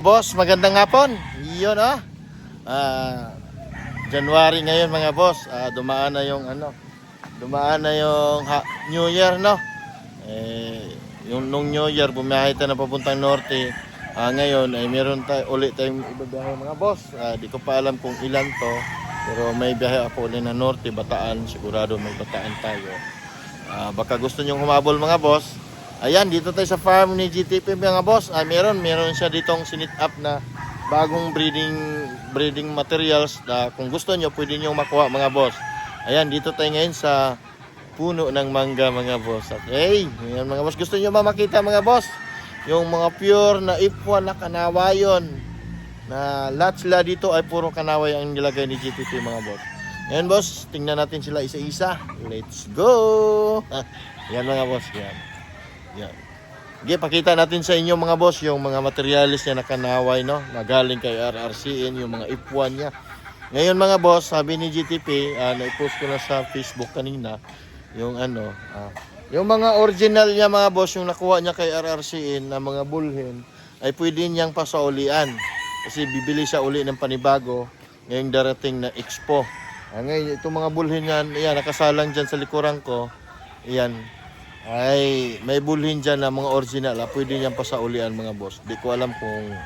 Boss, magandang hapon. Iyon January ngayon mga boss. Dumaan na yung New Year, no? Yung nung New Year bumiyahe tayo na papuntang norte. Ngayon ay meron ulit tayong ibibiyahe mga boss. Di ko pa alam kung ilan to, pero may biyahe ako ulit na norte, Bataan. Sigurado may Bataan tayo. Baka gusto nyong humabol mga boss. Ayan, dito tayo sa farm ni GTP mga boss. Meron siya ditong sinit up na bagong breeding materials na kung gusto nyo, pwede nyo makuha mga boss. Ayan, dito tayo ngayon sa puno ng mangga mga boss. Okay, ayan mga boss, gusto nyo ba makita mga boss? Yung mga pure na ipwan na kanawayon na lahat sila dito ay puro kanaway ang nilagay ni GTP mga boss. Ayan boss, tingnan natin sila isa-isa. Let's go! Ayan mga boss, yan. Yan. Okay, pakita natin sa inyo mga boss yung mga materialis niya na kanaway, no? Na galing kay RRCN, yung mga ipwan niya. Ngayon mga boss, sabi ni GTP, na-post ko na sa Facebook kanina, yung yung mga original niya mga boss, yung nakuha niya kay RRCN na mga bulhin, ay pwede niyang pasaulian. Kasi bibili siya uli ng panibago ngayong darating na expo. Ngayon, itong mga bulhin yan, yan, nakasalang dyan sa likuran ko, yan, ay may bulhin dyan na mga original, pwede niyang pasaulian mga boss. Di ko alam kung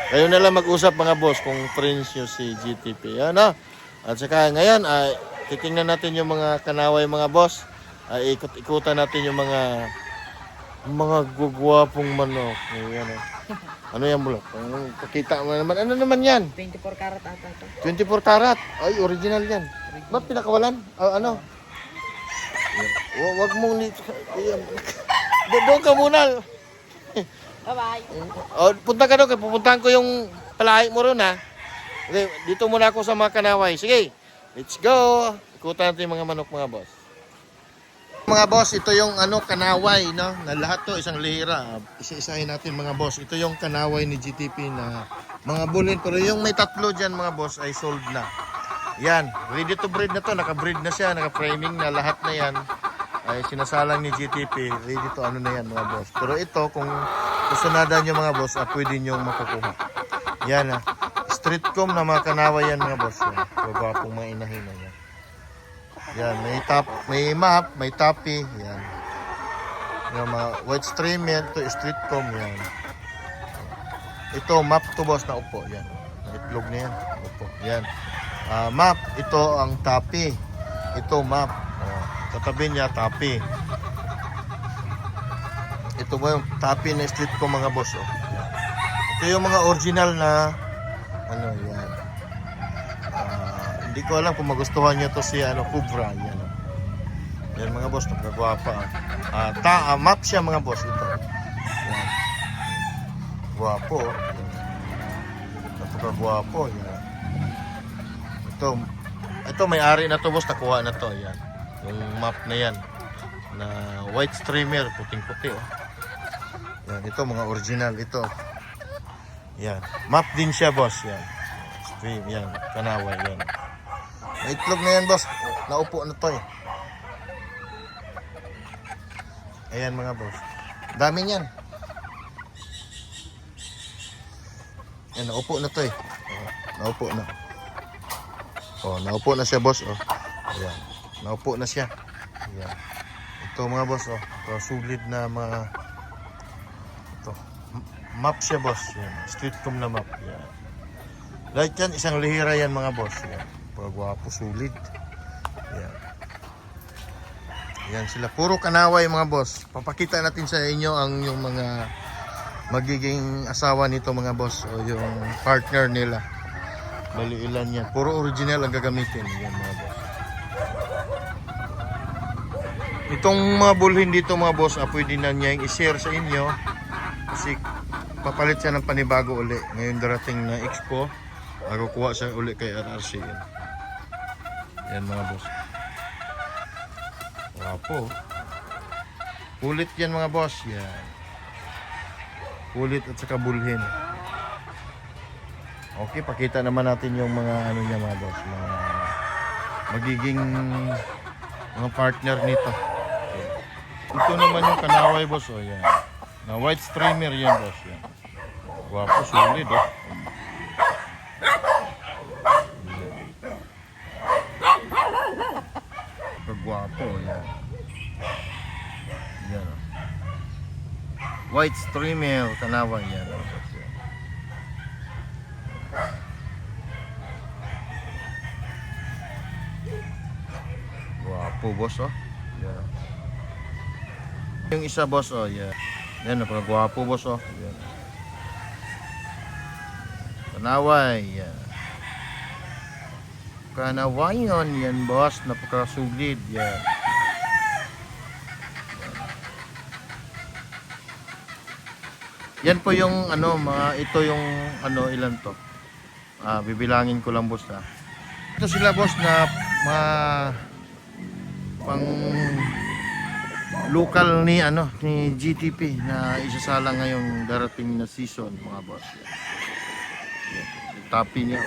kayo na lang mag-usap mga boss kung friends nyo si GTP. Yan At saka ngayon ay titingnan natin yung mga kanaway mga boss. Ikot-ikutan natin yung mga gugwapong manok. Ayan, Ano yan bulak? Pakita mo naman. Ano naman yan? 24 karat ata ito. 24 karat? Ay, original yan. Ba't pinakawalan? Wag mong doon ka muna. Bye-bye. Punta ka doon. Pupuntahan ko yung palahi mo ron Okay, dito muna ako sa mga kanaway. Sige, let's go. Ikutan natin yung mga manok mga boss. Mga boss, ito yung kanaway, no? Na lahat to isang lihira. Isa-isahin natin mga boss. Ito yung kanaway ni GTP na mga bulin. Pero yung may tatlo dyan mga boss ay sold na. Yan, ready to breed na to. Naka-breed na siya, naka-framing na lahat na yan. Ay sinasalang ni GTP, ready to na yan mga boss. Pero ito, kung kusunadan nyo mga boss, pwede nyo makukuha. Yan street comb na mga kanaway yan mga boss. Yan, pagwapong mga inahin na yan. Yan, may map, may tapi, yan. Yung mga white stream yan, ito street comb yan. Ito, map to boss na upo, yan. Itlog na yan, upo, yan. Map, ito ang tapi. Ito map. Katabi niya tapi. Ito ba yung tapi na street ko mga boss. Ito yung mga original na yan. Hindi ko alam kung magustuhan niyo to si Cobra yan. Yan mga boss, napakagwapa. Map siya mga boss ito. Yan. Guwapo. Napakagwapo yan. Ito may-ari na to boss, nakuha na to yan. Yung map na yan na white streamer, puting-puti Yan, ito mga original ito. Yan, map din siya boss yan. Stream yan, kanaway yan. May itlog na yan boss, naupo na to Ayan mga boss, dami yan. Yan, naupo na to naupo na. Naupo na siya boss Ayan. Naupo na siya. Ayan. Ito mga boss Ito sulit na mga map siya boss. Ayan. Street comb na map. Ayan. Like yan, isang lihira yan mga boss. Ayan. Pagwapo, sulit. Ayan. Ayan sila. Puro kanaway mga boss. Papakita natin sa inyo ang yung mga magiging asawa nito mga boss o yung partner nila. Bali ilan yan. Puro original ang gagamitin. Yan mga boss. Itong mga bulhin dito mga boss, pwede na niya i-share sa inyo. Kasi papalit siya ng panibago uli. Ngayon darating na expo. Kukuha siya uli kay RRC. Yan mga boss. Wapo. Kulit yan mga boss. Yan. Kulit at saka bulhin. Okay, pakita naman natin yung mga niya mga boss, mga magiging mga partner nito. Ito naman yung kanaway boss yan. Na white streamer yan boss yan. Gwapo, solid oh. Kagwapo, yan. Yan oh. White streamer, Tanawan yan oh. Gwapo boss oh. Yan. Yung isa boss oh, yan. Yan, napakagwapo boss oh. Yan. Kanaway, yan. Kanawayon, yan boss, napakasugid, yan. Yan po yung ano, ito yung ano, ilan to. Bibilangin ko lang boss ha. Ito sila boss na pang local ni ano ni GTP na isasala ngayong darating na season mga boss. Yan. Tapi niya.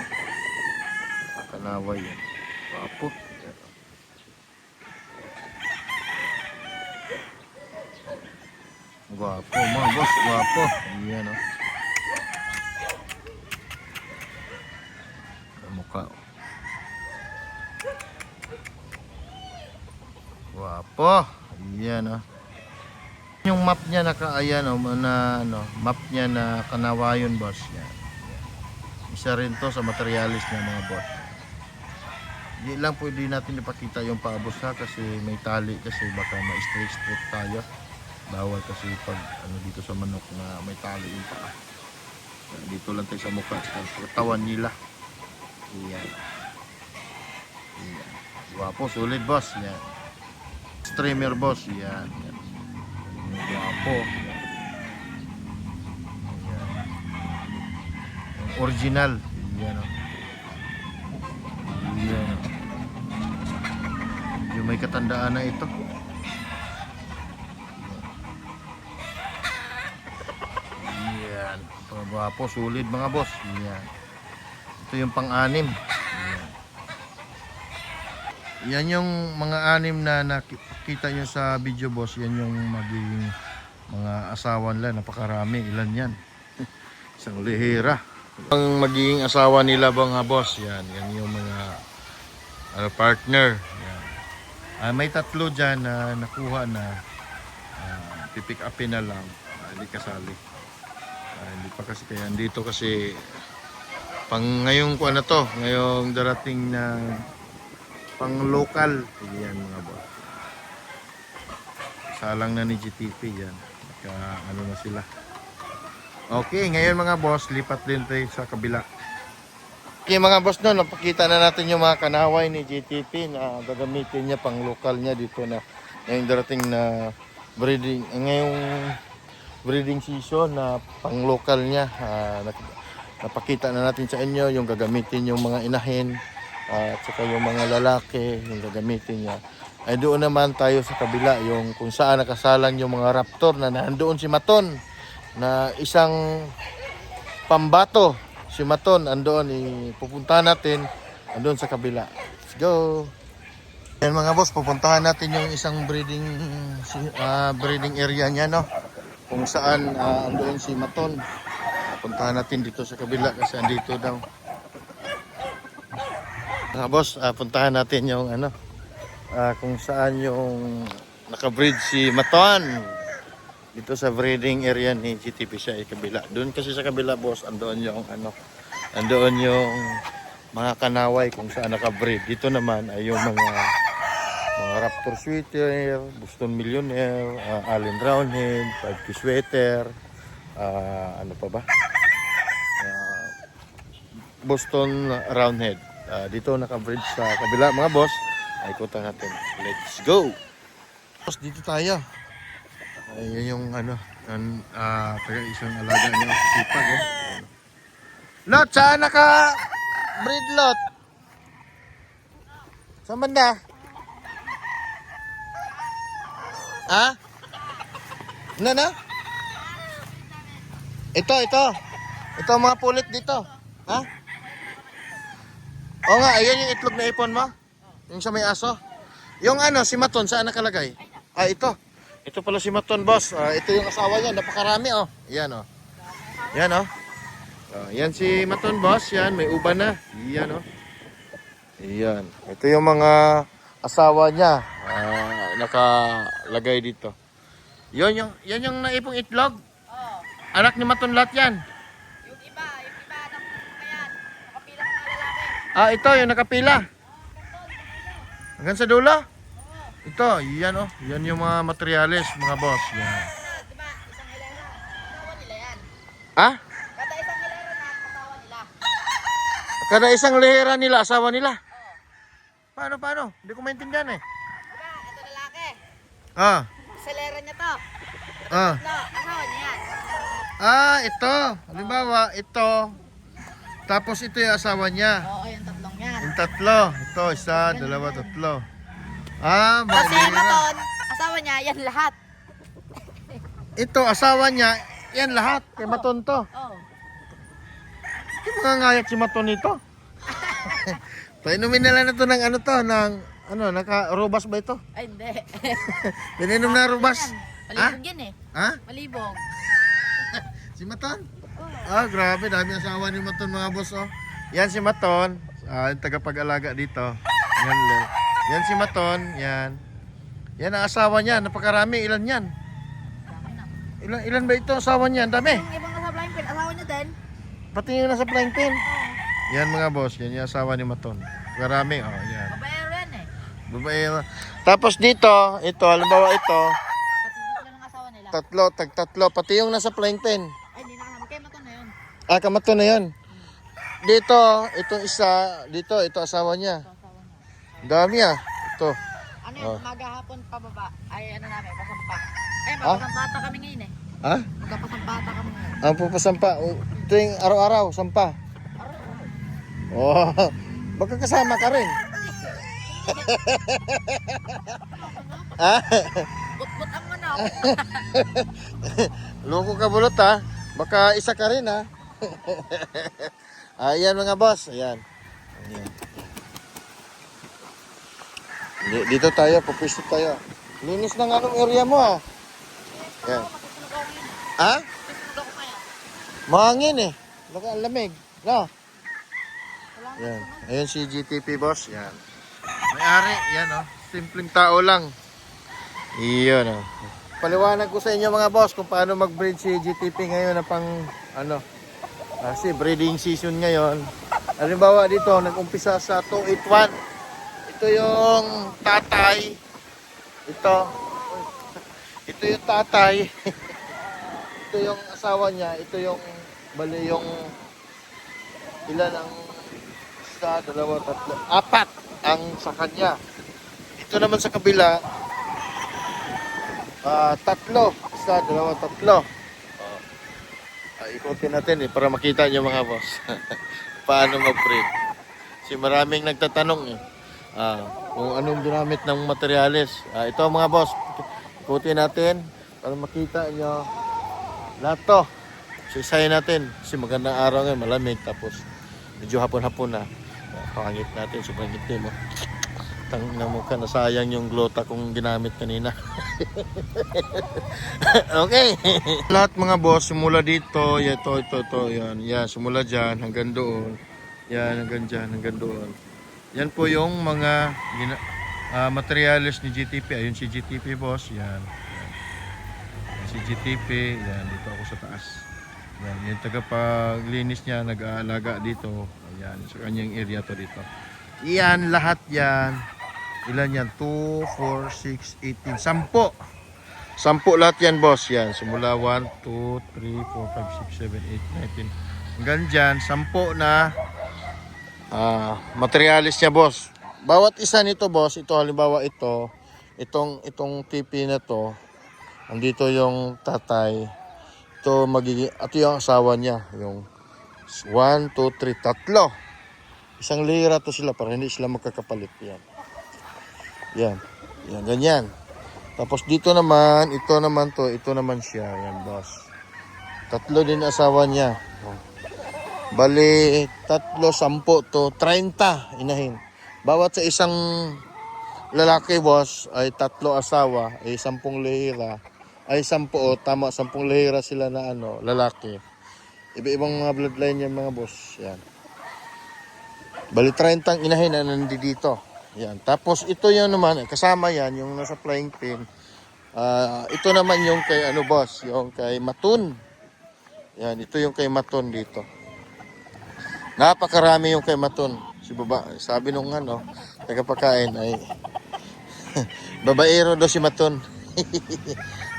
Kanaway yan. Papo. Gwapo mga boss, gwapo. Ayan o. Mukha o. Gwapo. Ayan o. Yung map niya ayan o, na ano, map niya na Kanawayon boss. Yan. Isa rin to sa materialis ng mga boss. Hindi lang pwede natin ipakita yung paabos ha kasi may tali kasi baka ma-straight tayo. Bawal kasi pag ano dito sa manok na may tali yung paa. Dito lang tayo sa mukha sa katawan nila. Yan. Yan. Gwapo, solid boss. Yan. Streamer boss. Yan. Yan. Gwapo. Yan. Original. Yan o. Yan o. Yung may katandaan na ito. Yan. Gwapo, solid mga boss. Yan. Ito yung pang-anim. Yan yung mga anim na nakita nyo sa video boss. Yan yung magiging mga asawa nila. Napakarami. Ilan yan? Isang lihira. Ang magiging asawa nila mga boss. Yan. Yan yung mga partner. Yan. May tatlo dyan na nakuha na pipick upin na lang. Hindi kasali. Hindi pa kasi kaya dito kasi pang ngayong kuha na to. Ngayong darating na pang local. Yan mga boss. Salang na ni GTP yan. Ano na sila. Okay, ngayon mga boss, lipat din tayo sa kabila. Okay mga boss, no, napakita na natin yung mga kanaway ni GTP na gagamitin niya pang local niya dito na ngayong darating na breeding, ngayong breeding season na pang local niya. Napakita na natin sa inyo yung gagamitin yung mga inahin at saka yung mga lalaki yung gagamitin niya. Ay doon naman tayo sa kabila yung kung saan nakasalang yung mga raptor na nandoon si Maton na isang pambato. Si Maton andoon, pupuntahan natin andoon sa kabila. Let's go. Yan mga boss, pupuntahan natin yung isang breeding area niya, no, kung saan andoon si Maton. Puntahan natin dito sa kabila kasi andito daw. Mga boss, puntahan natin yung ano, kung saan yung nakabreed si Maton. Dito sa breeding area ni GTP siya ay kabila. Doon kasi sa kabila boss, andoon yung ano, andoon yung mga kanaway kung saan nakabreed. Dito naman ay yung mga Raptor Sweater, Boston Millionaire, Allen Roundhead, 5K Sweater, ano pa ba? Boston Roundhead. Dito nakabreed sa kabila mga boss. Ay ikutan natin. Let's go! Boss, dito tayo. Ayun yung ano, taga isang alaga niya, sipag eh. Lot, saan naka breed lot? Saan banda? Ha? Ano na? Ito. Ito mga pulit dito. Ha? Oo nga, ayun yung itlog na ipon mo. Yung sa may aso. Yung ano, si Maton, saan nakalagay? Ito. Ito pala si Maton, boss. Ito yung asawa niya. Napakarami, oh. Yan, oh. Yan, oh. Ayan si Maton, boss. Yan, may uban na. Yan, oh. Ayan. Ito yung mga asawa niya. Nakalagay dito. Yan yung naipong itlog. Oo. Anak ni Maton lahat yan. Yung iba, ayan. Nakapilang mga lalaki. Ito, yung nakapila. Hanggang sa dulo? Ito, yan, oh. Yan yung mga materyales, mga boss. Yan. Diba, isang hilera. Asawa nila yan. Ah? Kada isang hilera na asawa nila. Kada isang lehera nila, asawa nila. Oo. Paano? Hindi ko maintindihan eh. Diba, ito lalaki. Ah, Sa hilera niya to. ah. No, asawa niya yan. Ito. Halimbawa, ito. Tapos ito yung asawa niya. Oo, yung tatlong yan. Yung tatlo. Ito, isa, dalawa, tatlo. Kasi Lehera. Maton, asawa niya, yan lahat. Ito, asawa niya. Yan lahat. Kay Maton to. Oo. Yung mga ngayat si Maton nito. Painumin na lang ito ng naka-robas ba ito? Ay, hindi. Pininom na robas. Malibog yan eh. Ha? Malibog. Si Maton? Oo. Grabe. Dami asawa ni Maton, mga boss, oh. Yan si Maton. Yung tagapag-alaga dito. Yan si Maton. Yan. Yan ang asawa niya. Napakarami. Ilan yan? Dami na. Ilan ba ito asawa niya? Ang dami. Yung ibang nasa blind pin, asawa niya din. Pati yung nasa flying pin. Oo. Yan, mga boss. Yan yung asawa ni Maton. Karami. Yan. Babaero yan eh. Babae. Tapos dito, ito, halimbawa ito, Tatlo ng asawa nila. tatlo. Pati yung nasa flying pin. Ay, hindi nakasama. Kaya Maton na yun. Kamaton na yun. Dito, itong isa, ito asawa niya. Ito asawa niya. Ang dami Ito. Ano yun, maghahapon pababa. Ay, ano namin, pasampa. Ay, Ha? magpapasampata kami ngayon eh. Ha? Magpapasampata kami ngayon. Ang pupasampa. Ito yung araw-araw, sampa. Oh, baka kasama ka rin. Ha? But ang manok. Loko ka bulot ha. Baka isa ka rin ha. Ayan, mga boss. Ayan. Dito tayo, pupisto tayo. Linis ng anong area mo ha. Ayan. Masusunog ako ngayon. Ha? Masusunog ako ngayon. Mahangin eh. Baka ang lamig. No? Wala nga Yan. sunog. Ayun si GTP boss. Yan. May-ari. Yan oh. Simpleng tao lang. Iyon oh. Paliwanag ko sa inyo, mga boss, kung paano mag-breed si GTP ngayon na pang kasi breeding season ngayon. Halimbawa dito, nag-umpisa sa 281. Ito yung tatay. Ito yung tatay. Ito yung asawa niya. Ito yung bali yung ilan ang isa, dalawa, tatlo, apat ang sa kanya. Ito naman sa kabila, tatlo, isa, dalawa, tatlo. Ikutin natin para makita nyo, mga boss. Paano mag-breed. Kasi maraming nagtatanong kung anong ginamit ng materyales. Ito, mga boss, ikutin natin para makita nyo lahat to. Isa-isahin natin kasi magandang araw ngayon, malamig, tapos medyo hapon-hapon na. Pangit natin, sobrang itim. Tangina mo ka, nasayang yung glota kong ginamit kanina. Okay. Lahat, mga boss, simula dito, ito, yan. Yan, simula dyan hanggang doon. Yan, hanggang dyan, hanggang doon. Yan po yung mga materials ni GTP. Ayun si GTP, boss. Yan. Si GTP, yan, dito ako sa taas. Yan, yung tagapaglinis niya, nag-aalaga dito. Ayan, sa kanyang area to dito. Yan, lahat yan. Ilan yan? 2, 4, 6, 18, 10. 10 lahat yan, boss. Yan, simula 1, 2, 3, 4, 5, 6, 7, 8, 19. Hanggang dyan, 10 na materialis niya, boss. Bawat isa nito, boss, ito halimbawa itong TP na to, andito yung tatay. Ito yung asawa niya, yung 1, 2, 3, tatlo. Isang lira to sila para hindi sila magkakapalit. Yan, ganyan. Tapos dito naman, ito naman siya, yan, boss. Tatlo din asawa niya. Bali, 3, 10 to 30 inahin. Bawat sa isang lalaki, boss, ay 3 asawa, ay 10 lira. Ay 10, tama, 10 lira sila na lalaki. Iba-ibang mga bloodline yan mga boss. Yan. Bali 30 ang inahin na nandito. Yan. Tapos ito yung naman, kasama yan, yung nasa flying pin. Ito naman yung kay ano boss, yung kay Matun. Yan, ito yung kay Matun dito. Napakarami yung kay Matun. Si baba, sabi nung ano, tagapakain ay babaero daw si Matun.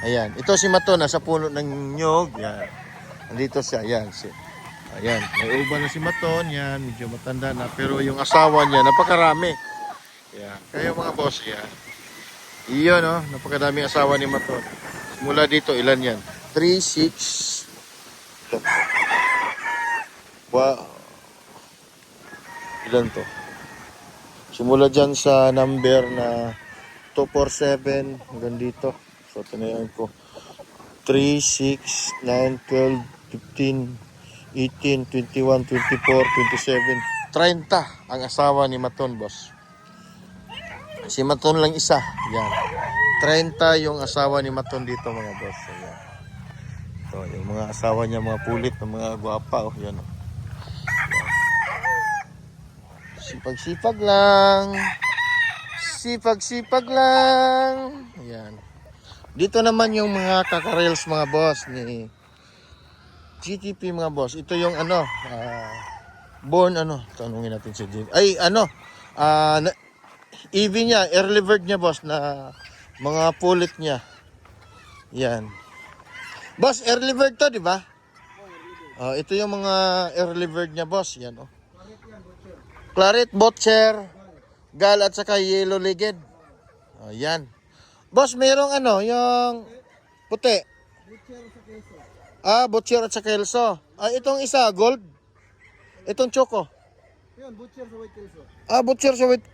Ayan, ito si Matun nasa puno ng nyog. Yan. Nandito siya, yan. Ayan, may uban na si Maton, yan, medyo matanda na. Pero yung asawa niya, napakarami. Yan, kayo mga boss, yan. Iyon, no, napakadaming asawa ni Maton. Mula dito, ilan yan? 3, 6, wow. Ilan to? Simula dyan sa number na 247 hanggang dito. So, tinayan ko. 3, 6, 9, 12, 15, 18, 21, 24, 27, 30 ang asawa ni Maton, boss. Si Maton lang isa. Yan. 30 yung asawa ni Maton dito, mga boss. Ayan. Ito, yung mga asawa niya, mga pulit, mga gwapa. Oh, yan. Oh. Sipag-sipag lang. Sipag-sipag lang. Ayan. Dito naman yung mga kakarels, mga boss, ni GTP, mga boss. Ito yung ano, born ano, tanungin natin si Jim. Ay, ano, EV niya, early bird niya, boss, na mga pulit niya. Yan. Boss, early bird to, di ba? Ito yung mga early bird niya, boss. Yan, oh. Claret, Butcher, Gal, at saka Yellow Legged. Yan. Boss, mayroong ano, yung puti. Butcher at saka Kelso. Itong isa, gold. Itong choco. Yun, butcher sa white kelso. Butcher sa white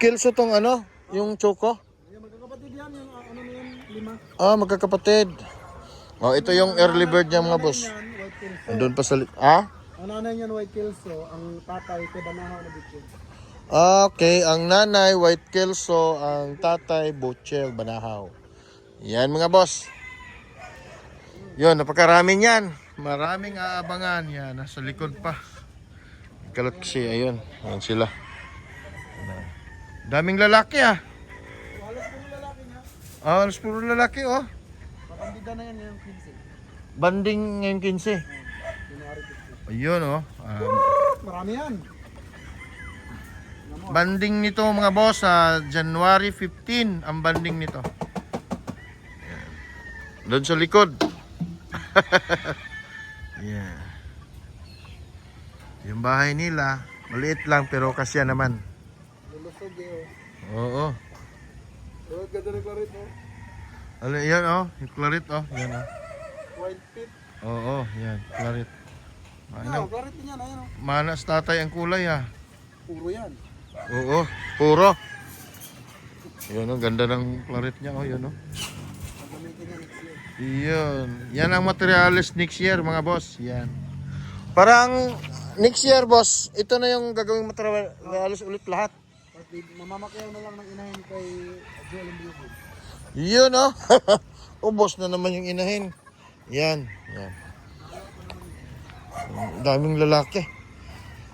Kelso tong ano, yung choco. Yung magkakapatid yan, yung ano na yan, 5. Magkakapatid. Ito yung early bird niya, mga boss. Yan, white kelso. Andun pa sa... Ang nanay niyan, white kelso. Ang tatay, Banahaw na butcher. Okay, ang nanay, white Kelso, ang tatay, Butcher, Banahaw. Yan, mga boss. Yun, napakarami yan. Maraming aabangan. Yan, nasa likod pa. Kalat kasi, ayun. Ayun sila. Daming lalaki, Halos puro lalaki niya. Halos puro lalaki, oh. Papandida na yan yung 15. Banding ngayon 15. January 15. Ayun, oh. Marami yan. Banding nito, mga boss, sa January 15, ang banding nito. Yan. Doon sa likod. Yeah. Yung bahay nila, maliit lang pero kasya naman. Lulusog eh, Oo. oh. Ganda ng claret, oh. Yan, oh. Yung claret, oh. Yan, oh. White pit. Oo, yan. Claret. Claret din yan, ayun, oh. Manas tatay ang kulay, ha. Puro yan. Oo, puro. Yan, oh. Ganda ng claret niya, oh. Yan, oh. Gagamitin yan next year. Iyon. Yan ang materialis next year, mga boss. Yan. Parang next year, boss, ito na yung gagawing materialis ulit lahat. Tapos mamamakyaw na lang ng inahin kay Joel and Beauty. Yun, oh. Ubos na naman yung inahin. Yan. Yan. Ang daming lalaki.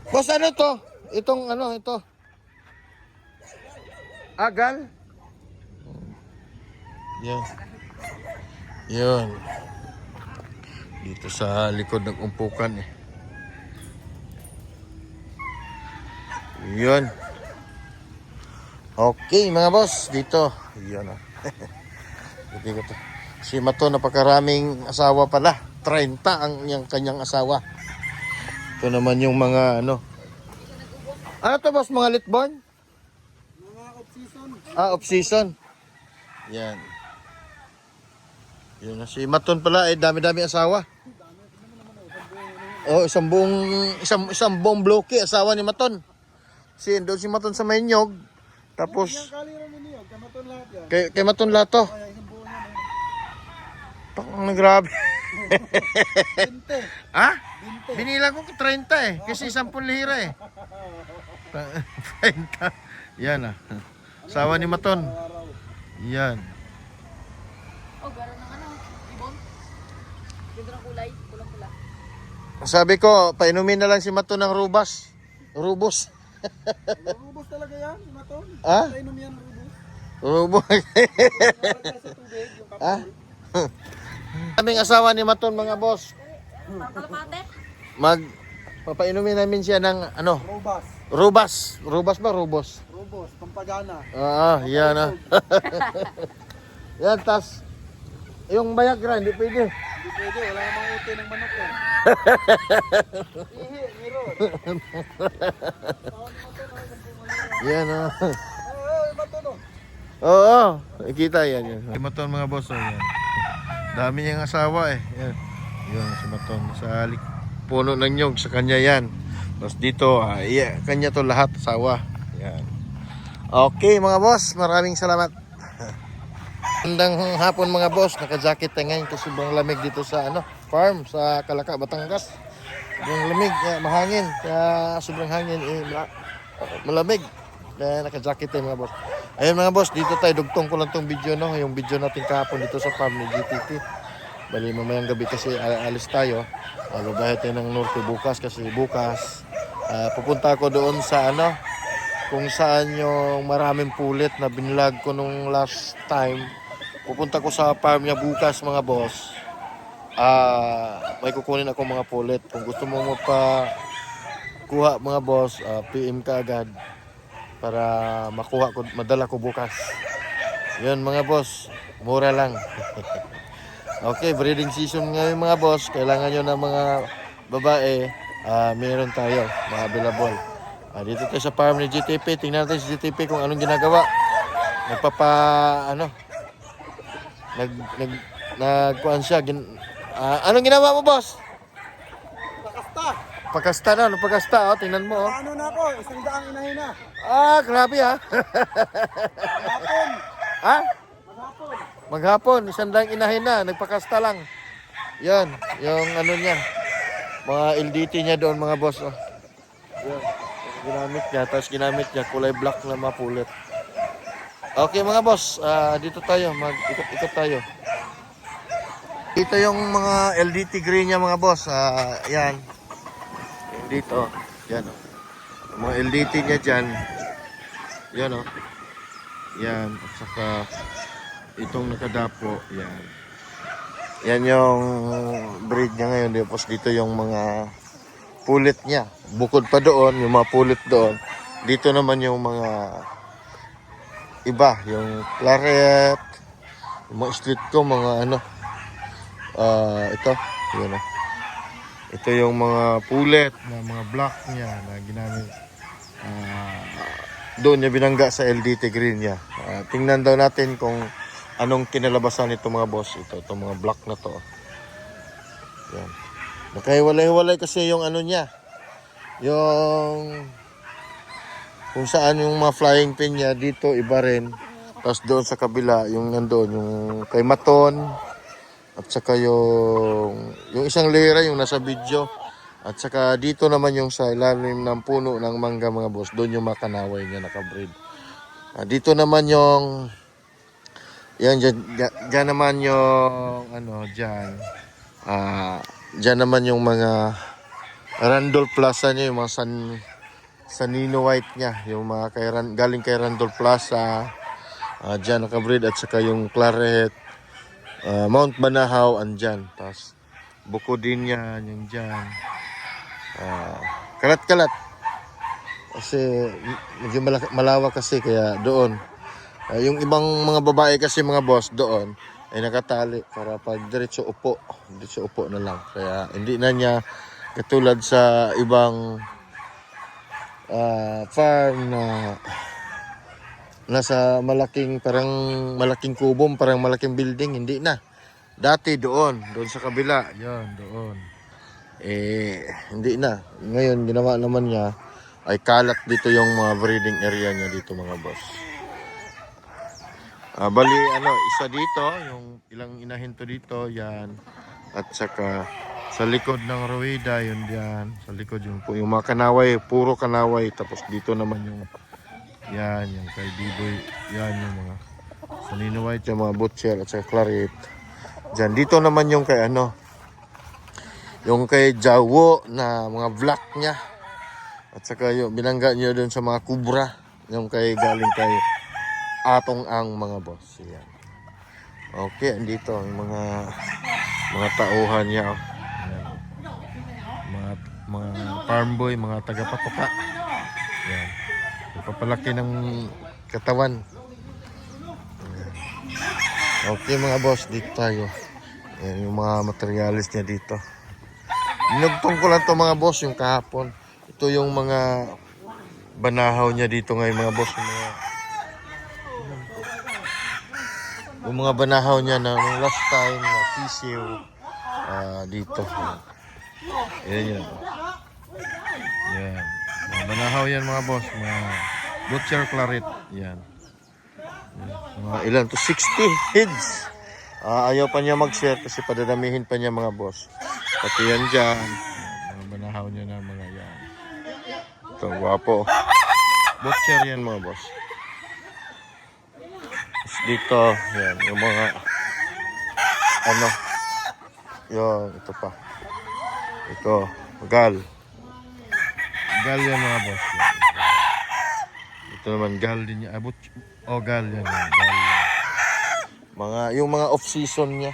Boss, ano to? Itong ano, ito. Gal? Yan. Yun. Dito sa likod ng umpukan, eh. Yun. Okay, mga boss, dito. Yun, oh. Dito ko to. Si Mato, napakaraming asawa pala. 30 ang yung kanyang asawa. Ito naman yung mga ano. Ano to, boss? Mga litborn? Mga off-season. Off-season. Yan. Yun na. Si Maton pala, dami-dami asawa. Isang buong bloke asawa ni Maton. Doon si Maton sa Mainyog. Tapos, Yung kalira mo niyo, kamaton lahat yan. kay Maton lato. Kaya isang buo niya na Pang grabe. 20. Binilang ko 30 eh. Kasi 10 lira eh. 30. Yan, ah. Asawa ni Maton. Yan. Meron ng ano, ibon. Ganda ng kulay, pulang-pula. Sabi ko, painumin na lang si Maton ng rubas. Rubos. Rubos talaga yan, Maton. Ah? Kainom yan, rubos. Rubos. Lalagyan sa tubig, yung kapal. Ah? Kaming asawa ni Maton mga boss. Papainumin namin siya ng ano? Rubas. Rubas. Rubas ba? Rubos. Rubos, pampagana. Yan ah. Yan, tas yung Viagra, hindi pwede. Hindi pwede, wala namang uti ng manok yan. Ihi, meron. Yan ah. Ay, Maton oh. Oo, nakikita yan. Si Maton mga boss, yan. Dami niyang asawa eh. Yan. Yan si Maton sa puno ng nyog sa kanya yan. Tapos dito, kanya to lahat asawa. Yan. Okay mga boss, maraming salamat. Magandang hapon mga boss, naka-jacket tayo ngayon kasi sobrang lamig dito sa farm sa Calaca, Batangas. Sobrang lamig, mahangin, kaya sobrang hangin, malamig. Kaya naka-jacket tayo mga boss. Ayun mga boss, dito tayo, dugtong ko lang tong video, no? Yung video natin kahapon dito sa farm ni GTT. Bali mamayang gabi kasi alis tayo. Babahe tayo ng norte bukas kasi bukas pupunta ako doon sa kung saan yung maraming pulit na binlog ko nung last time. Pupunta ko sa farm niya bukas mga boss. May kukunin ako mga pulit. Kung gusto mo kuha mga boss, PM ka agad para makuha ko, madala ko bukas. Yun mga boss, mura lang. Okay, breeding season ngayon mga boss. Kailangan nyo ng mga babae, meron tayo, mga available. Dito tayo sa farm ni GTP. Tingnan natin si GTP kung anong ginagawa. Nagkuhan siya. Anong ginawa mo, boss? Pakasta. Pagkasta na, pagkasta. Tingnan mo. Ano na ako, 100 inahin na. Grabe ha. Maghapon. Ha? Maghapon. Maghapon, 100 inahin na. Nagpakasta lang. Yan, yung niya. Mga LDT niya doon, mga boss. Yan. Ginamit niya, kulay black na mapulit. Okay mga boss, dito tayo, mag-ikot-ikot tayo. Ito yung mga LDT green niya mga boss. Yan. Dito, yan o. Yung mga LDT niya dyan. Yan o. Yan, at saka itong nakadapo, yan. Yan yung breed niya ngayon. Tapos dito yung mga pulit niya. Bukod pa doon, yung mga pulit doon. Dito naman yung mga iba, yung claret, yung mga street ko, mga ito, yun o. Ito yung mga pulit na mga black niya na ginamit. Doon niya binangga sa LDT green niya. Tingnan daw natin kung anong kinalabasan nito mga boss. Itong mga black na to. Yan. Nakahiwalay-hiwalay kasi yung niya. Yung kung saan yung mga flying pin niya dito iba rin. Tapos doon sa kabila yung nandoon yung kay Maton at saka yung isang lera yung nasa video. At saka dito naman yung sa ilalim ng puno ng mangga mga boss. Doon yung makanaway niya nakabreed. Dito naman yung yan dyan naman yung dyan. Dyan naman yung mga Randolph Plaza niya, yung mga Sanino White niya, yung mga galing kay Randolph Plaza. Dyan nakabreed at saka yung claret. Mount Banahaw andyan. Tapos buko din yan, yung dyan. Kalat-kalat. Kasi medyo malawak kasi kaya doon. Yung ibang mga babae kasi mga boss doon ay nakatali para pag diretso upo na lang. Kaya hindi na niya katulad sa ibang farm na nasa malaking kubong, parang malaking building, hindi na. Dati doon sa kabila, yan doon. Hindi na. Ngayon ginawa naman niya ay kalat dito yung mga breeding area niya dito mga boss. Bali isa dito, yung ilang inahin to dito, yan. At saka sa likod ng Rueda, yun diyan. Sa likod yung mga kanaway, puro kanaway. Tapos dito naman yung yan, yung kay Biboy, yan yung mga Sanino White, yung mga butcher at saka claret. Diyan, dito naman yung kay yung kay Jawo na mga vlog niya. At saka yung binangga niyo dun sa mga kubra. Yung kay galing kay Atong Ang mga boss. Yan. Okay, andito ang mga tauhan niya. Oh. Yan. Mga farm boy, mga tagapatuka. Yan. Papalaki ng katawan. Yan. Okay mga boss, dito tayo. Yan, yung mga materialis niya dito. Dinugtong ko lang to mga boss yung kahapon. Ito yung mga banahaw niya dito ngayon mga boss. Yung mga banahaw niya na nung last time na sisiw dito. Yan yan. Yan. Mga banahaw yan mga boss. Mga butcher claret. Yan. Mga ilan to? 60 heads. Ayaw pa niya mag-share kasi padadamihin pa niya mga boss. Pati yan dyan. Mga banahaw niya na mga yan. Ito, guwapo. Butcher yan mga boss. Tapos dito, yan, yung mga yung ito pa. Ito, gal. Gal yan mga boss. Ito naman, gal din niya. Gal yan. Gal yan. Yung mga off-season niya.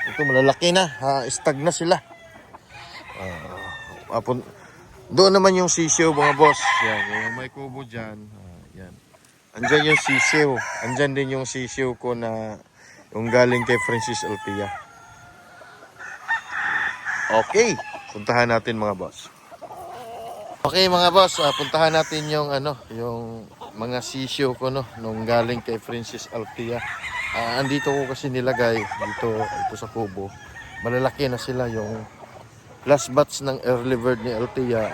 Ito malalaki na, stag na sila. Doon naman yung sisiw mga boss. Yan, yung may kubo dyan. Yan. Andyan yung sisiw. Andyan din yung sisiw ko na yung galing kay Francis Alpia. Okay, puntahan natin mga boss. Okay mga boss, puntahan natin yung yung mga sisiw ko nung galing kay Francis Alpia. Andito ko kasi nilagay ito sa kubo. Malalaki na sila yung last batch ng early bird ni Althea.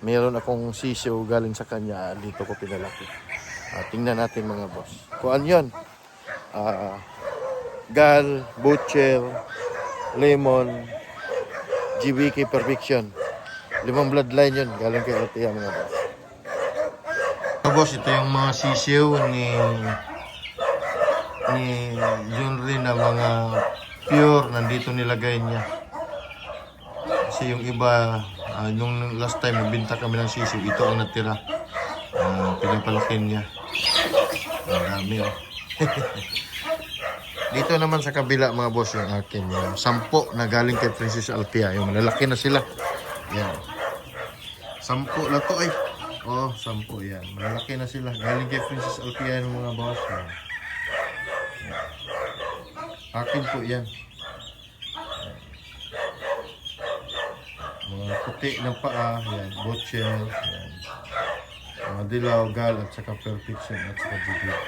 Meron akong sisiw galing sa kanya. Dito ko pinalaki. Tingnan natin mga boss. Kung ano yun? Gal, Butcher, Lemon, GBK Perfection. 5 bloodline yun. Galing kay Althea mga boss. Mga boss, ito yung mga sisiw ni John Ray na mga pure. Nandito nilagay niya. Kasi yung iba, nung last time nagbinta kami ng sisiw, ito ang natira. Pinapalakin niya. Marami Dito naman sa kabila mga boss yung akin. Yung 10 na galing kay Francis Alpia. Yung malalaki na sila. Yan. 10 na to 10 yan. Malalaki na sila. Galing kay Francis Alpia yung mga boss. Yan. Akin po yan. Mga puti ng paa, yan, butcher, yan. Mga dilaw, gal, at saka perfection, at saka GBK.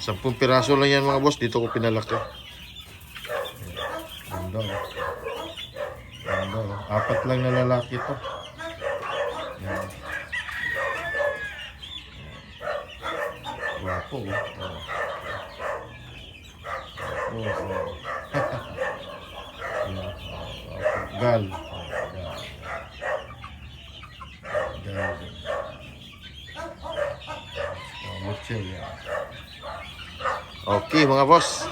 10 piraso lang yan mga boss, dito ko pinalaki. Ganda oh. Ganda oh. 4 lang na lalaki to. Yan. Wapo oh. Gal. Okay mga boss.